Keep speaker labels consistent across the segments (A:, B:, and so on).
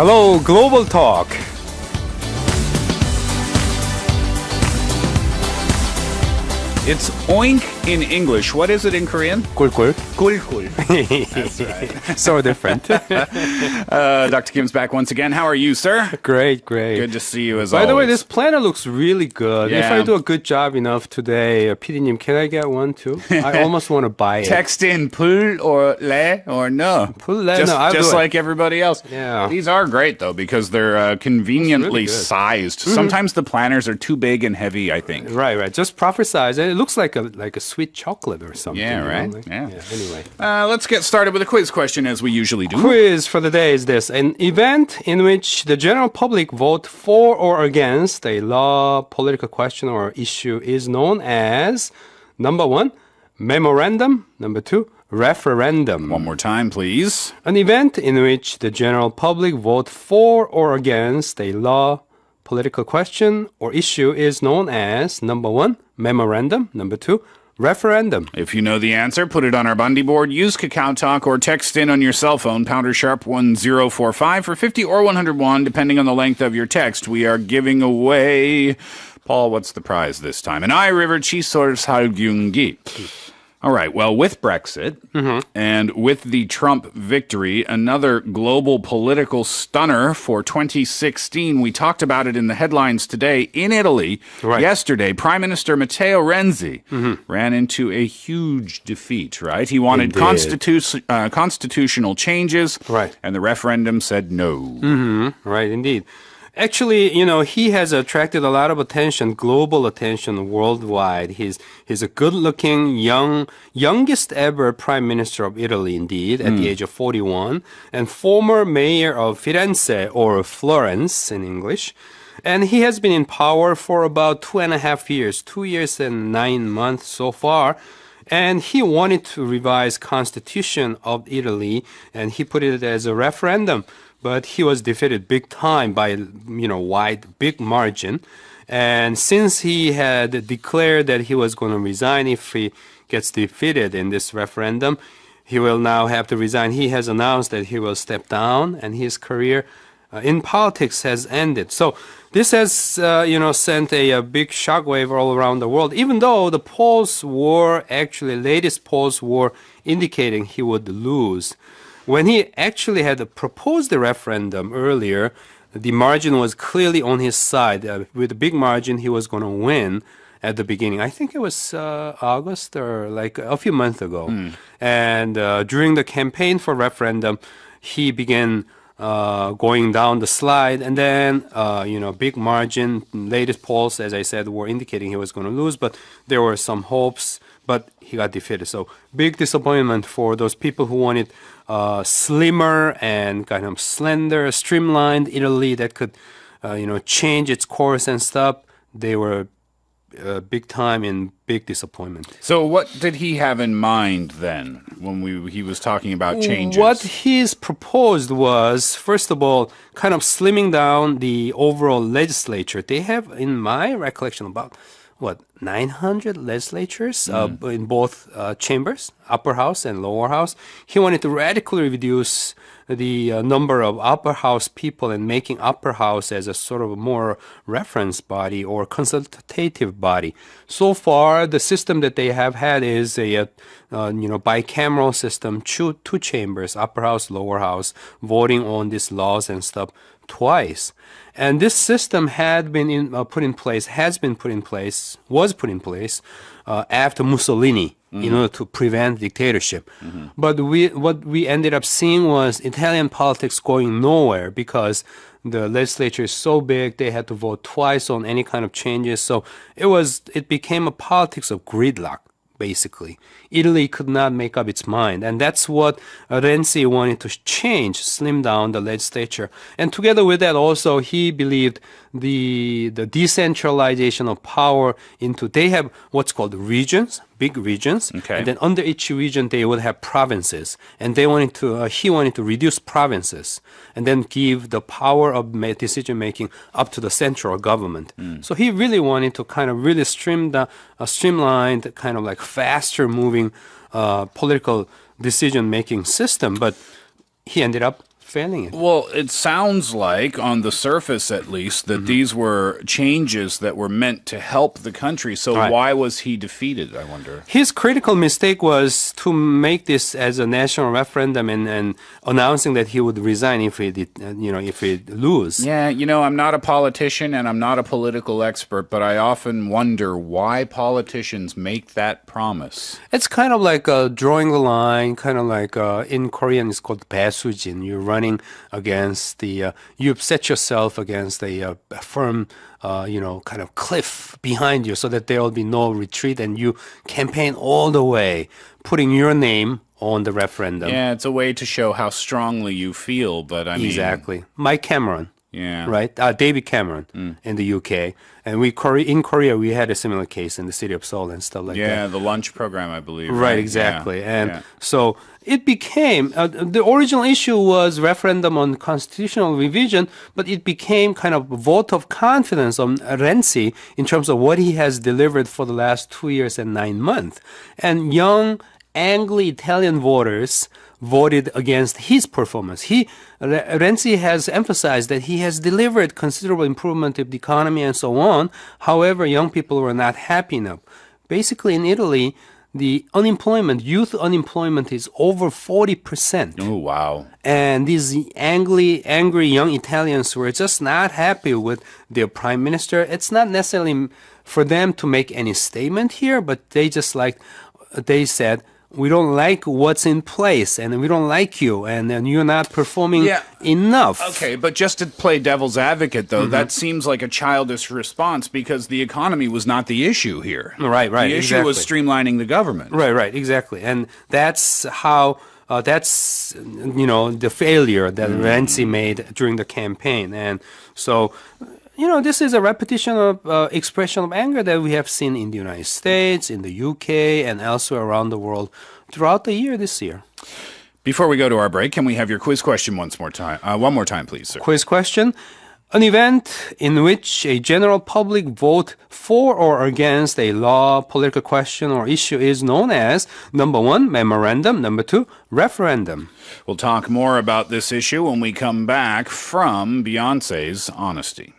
A: Hello, Global Talk. It's oink in English. What is it in Korean?
B: 꿀꿀.
A: 꿀꿀. That's right.
B: So different.
A: Dr. Kim's back once again. How are you, sir?
B: Great.
A: Good to see you as
B: By
A: always.
B: the way, this planner looks really good. If
A: Yeah.
B: I do a good job enough today, PD님, can I get one too? I almost want to buy it.
A: Text in pul or le or no.
B: No, I'll
A: just
B: do it.
A: like everybody else.
B: Yeah.
A: These are great though because they're conveniently
B: really good.
A: sized. Sometimes the planners are too big and heavy, I think.
B: Right. Just proper size. And it looks like a sweet chocolate or something.
A: Yeah, right?
B: Like,
A: Yeah.
B: Anyway.
A: Let's get started with a quiz question as we usually do.
B: Quiz for the day is this: an event in which the general public vote for or against a law, political question, or issue is known as number 1, memorandum, number 2, referendum.
A: One more time, please.
B: An event in which the general public vote for or against a law, political question, or issue is known as number 1, memorandum, number 2, referendum.
A: If you know the answer, put it on our Bundy board, use Kakao Talk, or text in on your cell phone, pounder sharp 1045 for 50 or 101, depending on the length of your text. We are giving away, Paul, what's the prize this time? An iRiver Chisor Salgyungi. All right, well, with Brexit and with the Trump victory, another global political stunner for 2016. We talked about it in the headlines today. In Italy, yesterday, Prime Minister Matteo Renzi ran into a huge defeat, right? He wanted constitutional changes, and the referendum said no.
B: Right, indeed. Actually, he has attracted a lot of attention, global attention worldwide. He's a good-looking, youngest ever prime minister of Italy, indeed, at the age of 41, and former mayor of Firenze, or Florence in English. And he has been in power for about 2.5 years, 2 years and 9 months so far. And he wanted to revise constitution of Italy, and he put it as a referendum. But he was defeated big time by, big margin. And since he had declared that he was going to resign if he gets defeated in this referendum, he will now have to resign. He has announced that he will step down and his career in politics has ended. So this has, sent a big shockwave all around the world, even though the latest polls were indicating he would lose. When he actually had proposed the referendum earlier, the margin was clearly on his side. With a big margin, he was going to win at the beginning. I think it was August or like a few months ago. And during the campaign for referendum, he began going down the slide. And then, big margin, latest polls, as I said, were indicating he was going to lose. But there were some hopes, but he got defeated. So big disappointment for those people who wanted slimmer and kind of slender, streamlined Italy that could, change its course and stuff. They were big time in big disappointment.
A: So what did he have in mind then when he was talking about changes?
B: What he's proposed was, first of all, kind of slimming down the overall legislature. They have, in my recollection, about 900 legislatures in both chambers, upper house and lower house. He wanted to radically reduce the number of upper house people and making upper house as a sort of a more reference body or consultative body. So far, the system that they have had is a bicameral system, two chambers, upper house, lower house, voting on these laws and stuff twice. And this system was put in place after Mussolini in order to prevent dictatorship. But what we ended up seeing was Italian politics going nowhere because the legislature is so big, they had to vote twice on any kind of changes. So it became a politics of gridlock, basically. Italy could not make up its mind. And that's what Renzi wanted to change, slim down the legislature. And together with that also, he believed the decentralization of power they have what's called regions, big regions.
A: Okay.
B: And then under each region, they would have provinces. And he wanted to reduce provinces and then give the power of decision making up to the central government. So he really wanted to kind of really streamlined, kind of like faster moving political decision making system. But he ended up failing it.
A: Well, it sounds like, on the surface at least, that these were changes that were meant to help the country. So
B: Right.
A: why was he defeated, I wonder?
B: His critical mistake was to make this as a national referendum and announcing that he would resign if he did, if he lose.
A: Yeah, I'm not a politician and I'm not a political expert, but I often wonder why politicians make that promise.
B: It's kind of like drawing the line, kind of like in Korean it's called 배수진. You're running against you've set yourself against a firm, kind of cliff behind you so that there will be no retreat and you campaign all the way, putting your name on the referendum.
A: Yeah, it's a way to show how strongly you feel, but I mean...
B: Exactly. Mike Cameron.
A: Yeah.
B: Right? David Cameron in the UK. And in Korea, we had a similar case in the city of Seoul and stuff like that.
A: Yeah, the lunch program, I believe.
B: Right, exactly.
A: Yeah,
B: And
A: yeah.
B: so it became, the original issue was referendum on constitutional revision, but it became kind of a vote of confidence on Renzi in terms of what he has delivered for the last 2 years and 9 months. And young Anglo-Italian voters voted against his performance. Renzi has emphasized that he has delivered considerable improvement of the economy and so on. However, young people were not happy enough. Basically, in Italy, the youth unemployment is over 40%.
A: Oh, wow.
B: And these angry young Italians were just not happy with their prime minister. It's not necessarily for them to make any statement here, but they said, we don't like what's in place, and we don't like you, and you're not performing enough.
A: Okay, but just to play devil's advocate, though, that seems like a childish response because the economy was not the issue here.
B: Right,
A: The issue was streamlining the government.
B: Right, exactly. And that's how, the failure that Renzi made during the campaign. And so... this is a repetition of expression of anger that we have seen in the United States, in the UK, and elsewhere around the world throughout the year this year.
A: Before we go to our break, can we have your quiz question one more time, please, sir?
B: Quiz question. An event in which a general public vote for or against a law, political question, or issue is known as, number 1, memorandum, number 2, referendum.
A: We'll talk more about this issue when we come back from Beyonce's Honesty.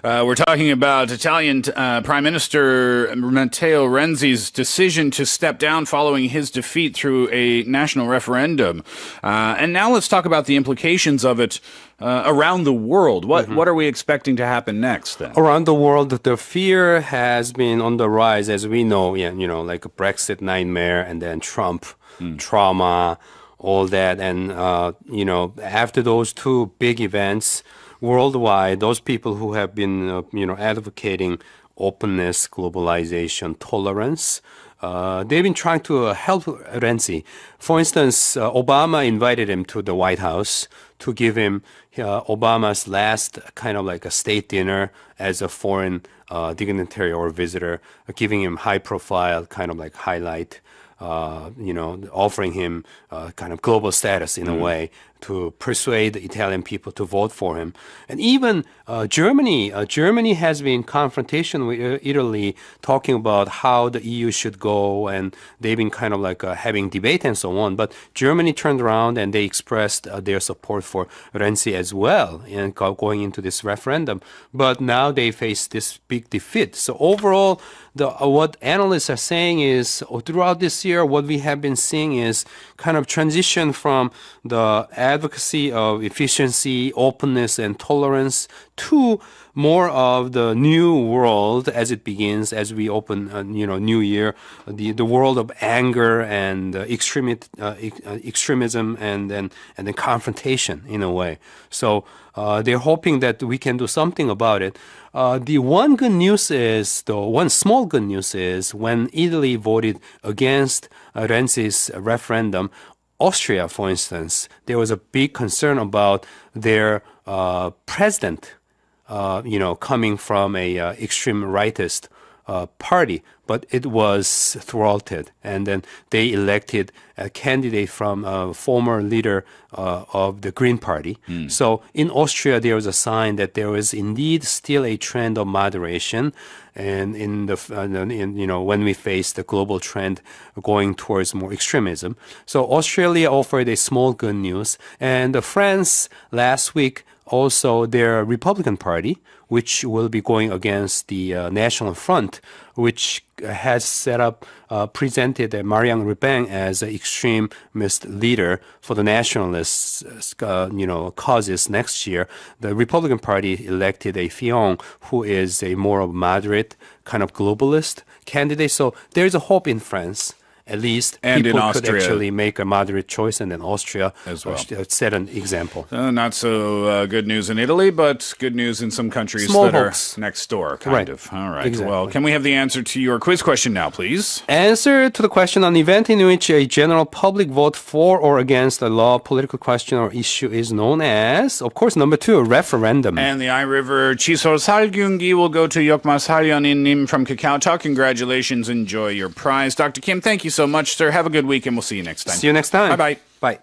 A: We're talking about Italian Prime Minister Matteo Renzi's decision to step down following his defeat through a national referendum. And now let's talk about the implications of it around the world. What are we expecting to happen next then?
B: Around the world, the fear has been on the rise, as we know, like a Brexit nightmare and then Trump trauma, all that. And, after those two big events, worldwide, those people who have been, advocating openness, globalization, tolerance, they've been trying to help Renzi. For instance, Obama invited him to the White House to give him Obama's last kind of like a state dinner as a foreign dignitary or visitor, giving him high profile, kind of like highlight, offering him kind of global status in a way to persuade the Italian people to vote for him. And even Germany has been in confrontation with Italy, talking about how the EU should go, and they've been kind of like having debate and so on. But Germany turned around and they expressed their support for Renzi as well and going into this referendum. But now they face this big defeat. So overall, what analysts are saying is throughout this year, what we have been seeing is kind of transition from the advocacy of efficiency, openness, and tolerance to more of the new world as it begins, as we open, new year, the world of anger and extremism and then confrontation in a way. So they're hoping that we can do something about it. The one small good news is when Italy voted against Renzi's referendum, Austria, for instance, there was a big concern about their president, coming from a extreme rightist party, but it was thwarted. And then they elected a candidate from a former leader of the Green Party. So in Austria, there was a sign that there was indeed still a trend of moderation. And when we face the global trend going towards more extremism. So Australia offered a small good news. And France last week also their Republican Party, which will be going against the National Front, which has presented Marianne Le Pen as an extremist leader for the nationalist, causes next year. The Republican Party elected a Fillon, who is a more moderate kind of globalist candidate. So there is a hope in France. At least
A: and
B: people
A: in Austria,
B: could actually make a moderate choice, and then Austria
A: as well
B: set an example.
A: Not so good news in Italy, but good news in some countries
B: Small
A: that
B: hopes.
A: are next door, kind of. All right.
B: Exactly.
A: Well, can we have the answer to your quiz question now, please?
B: Answer to the question on event in which a general public vote for or against a law, political question, or issue is known as, of course, number 2, a referendum.
A: And the iRiver Chisol Salgyungi will go to Yokmas Halyonin from Kakao Talk. Congratulations. Enjoy your prize. Dr. Kim, thank you so much, sir. Have a good week, and we'll see you next time.
B: See you next time.
A: Bye-bye.
B: Bye.